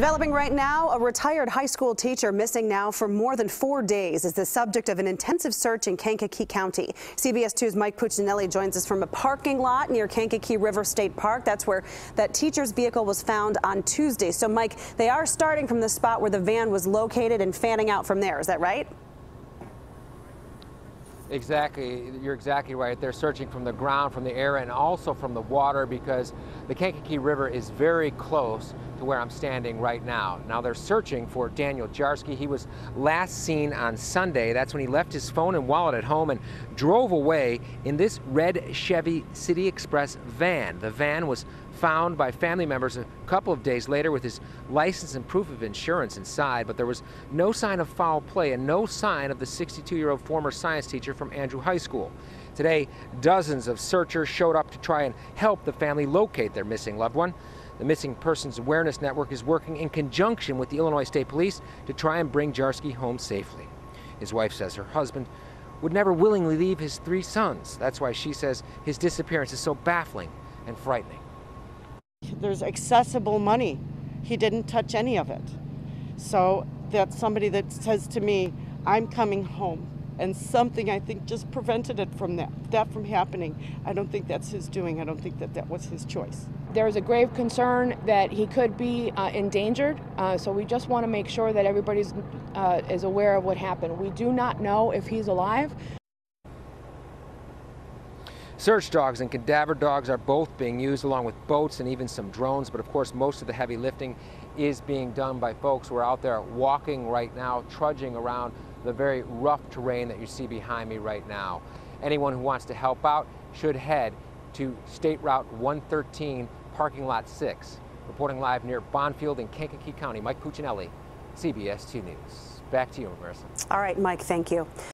Developing right now, a retired high school teacher missing now for more than 4 days is the subject of an intensive search in Kankakee County. CBS 2's Mike Puccinelli joins us from a parking lot near Kankakee River State Park. That's where that teacher's vehicle was found on Tuesday. So, Mike, they are starting from the spot where the van was located and fanning out from there. Is that right? Exactly. You're exactly right. They're searching from the ground, from the air, and also from the water because the Kankakee River is very close to where I'm standing right now. Now they're searching for Daniel Jarsky. He was last seen on Sunday. That's when he left his phone and wallet at home and drove away in this red Chevy City Express van. The van was found by family members a couple of days later with his license and proof of insurance inside, but there was no sign of foul play and no sign of the 62-year-old former science teacher from Andrew High School. Today, dozens of searchers showed up to try and help the family locate their missing loved one. The Missing Persons Awareness Network is working in conjunction with the Illinois State Police to try and bring Jarsky home safely. His wife says her husband would never willingly leave his 3 sons. That's why she says his disappearance is so baffling and frightening. There's accessible money. He didn't touch any of it. So that's somebody that says to me, I'm coming home. And something, I think, just prevented it from that from happening. I don't think that's his doing. I don't think that was his choice. There is a grave concern that he could be endangered, so we just want to make sure that everybody is aware of what happened. We do not know if he's alive. Search dogs and cadaver dogs are both being used along with boats and even some drones, but of course most of the heavy lifting is being done by folks who are out there walking right now, trudging around the very rough terrain that you see behind me right now. Anyone who wants to help out should head to State Route 113, Parking Lot 6. Reporting live near Bonfield in Kankakee County, Mike Puccinelli, CBS 2 News. Back to you, Marissa. All right, Mike, thank you.